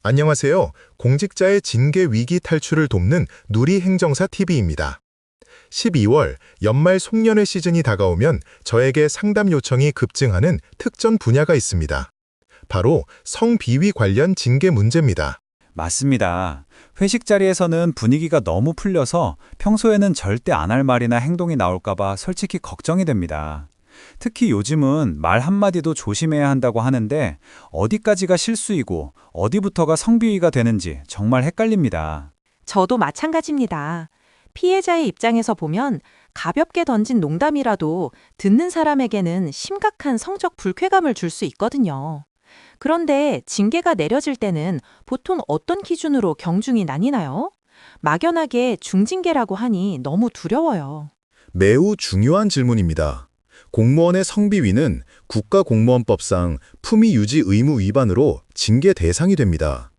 안녕하세요. 공직자의 징계 위기 탈출을 돕는 누리행정사 TV입니다. 12월 연말 송년회 시즌이 다가오면 저에게 상담 요청이 급증하는 특정 분야가 있습니다. 바로 성비위 관련 징계 문제입니다. 맞습니다. 회식 자리에서는 분위기가 너무 풀려서 평소에는 절대 안 할 말이나 행동이 나올까봐 솔직히 걱정이 됩니다. 특히 요즘은 말 한마디도 조심해야 한다고 하는데 어디까지가 실수이고 어디부터가 성비위가 되는지 정말 헷갈립니다. 저도 마찬가지입니다. 피해자의 입장에서 보면 가볍게 던진 농담이라도 듣는 사람에게는 심각한 성적 불쾌감을 줄 수 있거든요. 그런데 징계가 내려질 때는 보통 어떤 기준으로 경중이 나뉘나요? 막연하게 중징계라고 하니 너무 두려워요. 매우 중요한 질문입니다. 공무원의 성비위는 국가공무원법상 품위 유지 의무 위반으로 징계 대상이 됩니다.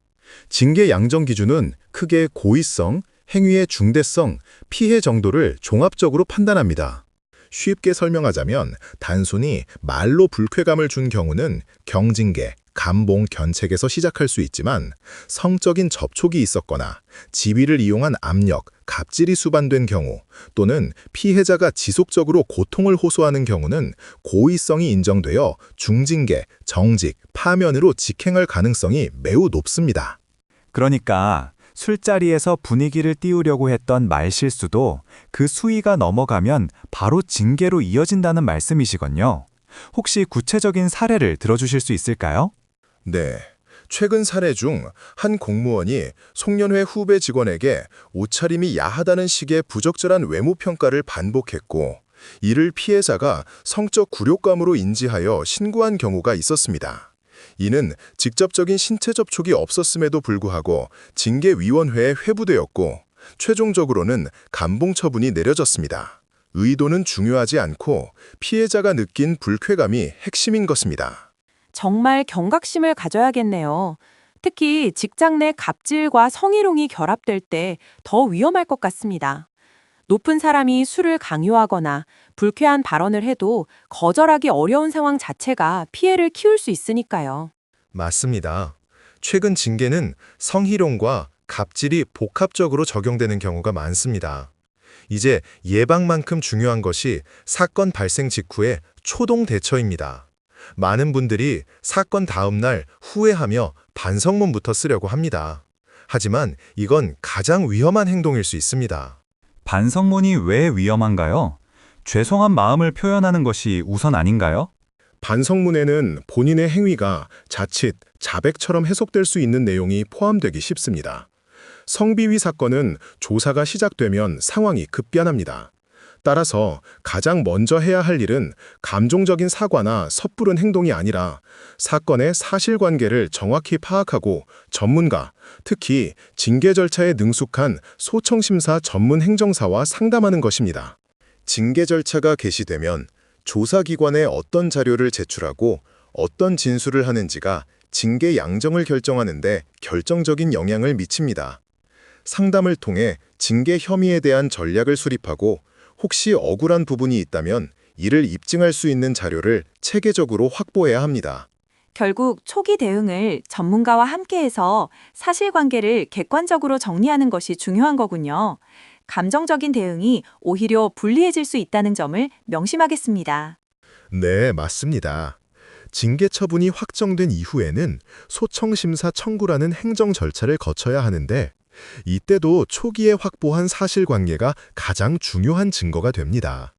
징계 양정 기준은 크게 고의성, 행위의 중대성, 피해 정도를 종합적으로 판단합니다. 쉽게 설명하자면 단순히 말로 불쾌감을 준 경우는 경징계, 감봉, 견책에서 시작할 수 있지만 성적인 접촉이 있었거나 지위를 이용한 압력, 갑질이 수반된 경우 또는 피해자가 지속적으로 고통을 호소하는 경우는 고의성이 인정되어 중징계, 정직, 파면으로 직행할 가능성이 매우 높습니다. 그러니까 술자리에서 분위기를 띄우려고 했던 말실수도 그 수위가 넘어가면 바로 징계로 이어진다는 말씀이시군요. 혹시 구체적인 사례를 들어주실 수 있을까요? 네. 최근 사례 중 한 공무원이 송년회 후배 직원에게 옷차림이 야하다는 식의 부적절한 외모 평가를 반복했고, 이를 피해자가 성적 굴욕감으로 인지하여 신고한 경우가 있었습니다. 이는 직접적인 신체 접촉이 없었음에도 불구하고 징계위원회에 회부되었고, 최종적으로는 감봉 처분이 내려졌습니다. 의도는 중요하지 않고 피해자가 느낀 불쾌감이 핵심인 것입니다. 정말 경각심을 가져야겠네요. 특히 직장 내 갑질과 성희롱이 결합될 때 더 위험할 것 같습니다. 높은 사람이 술을 강요하거나 불쾌한 발언을 해도 거절하기 어려운 상황 자체가 피해를 키울 수 있으니까요. 맞습니다. 최근 징계는 성희롱과 갑질이 복합적으로 적용되는 경우가 많습니다. 이제 예방만큼 중요한 것이 사건 발생 직후의 초동 대처입니다. 많은 분들이 사건 다음 날 후회하며 반성문부터 쓰려고 합니다. 하지만 이건 가장 위험한 행동일 수 있습니다. 반성문이 왜 위험한가요? 죄송한 마음을 표현하는 것이 우선 아닌가요? 반성문에는 본인의 행위가 자칫 자백처럼 해석될 수 있는 내용이 포함되기 쉽습니다. 성비위 사건은 조사가 시작되면 상황이 급변합니다. 따라서 가장 먼저 해야 할 일은 감정적인 사과나 섣부른 행동이 아니라 사건의 사실관계를 정확히 파악하고 전문가, 특히 징계 절차에 능숙한 소청심사 전문 행정사와 상담하는 것입니다. 징계 절차가 개시되면 조사기관에 어떤 자료를 제출하고 어떤 진술을 하는지가 징계 양정을 결정하는 데 결정적인 영향을 미칩니다. 상담을 통해 징계 혐의에 대한 전략을 수립하고 혹시 억울한 부분이 있다면 이를 입증할 수 있는 자료를 체계적으로 확보해야 합니다. 결국 초기 대응을 전문가와 함께해서 사실관계를 객관적으로 정리하는 것이 중요한 거군요. 감정적인 대응이 오히려 불리해질 수 있다는 점을 명심하겠습니다. 네, 맞습니다. 징계 처분이 확정된 이후에는 소청심사 청구라는 행정 절차를 거쳐야 하는데 이때도 초기에 확보한 사실관계가 가장 중요한 증거가 됩니다.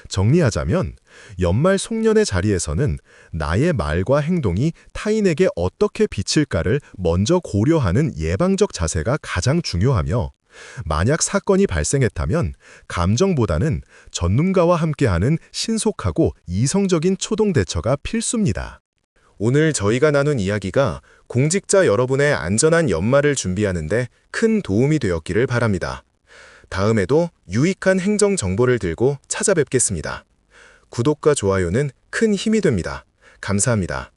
정리하자면 연말 송년회 자리에서는 나의 말과 행동이 타인에게 어떻게 비칠까를 먼저 고려하는 예방적 자세가 가장 중요하며 만약 사건이 발생했다면 감정보다는 전문가와 함께하는 신속하고 이성적인 초동 대처가 필수입니다. 오늘 저희가 나눈 이야기가 공직자 여러분의 안전한 연말을 준비하는 데 큰 도움이 되었기를 바랍니다. 다음에도 유익한 행정 정보를 들고 찾아뵙겠습니다. 구독과 좋아요는 큰 힘이 됩니다. 감사합니다.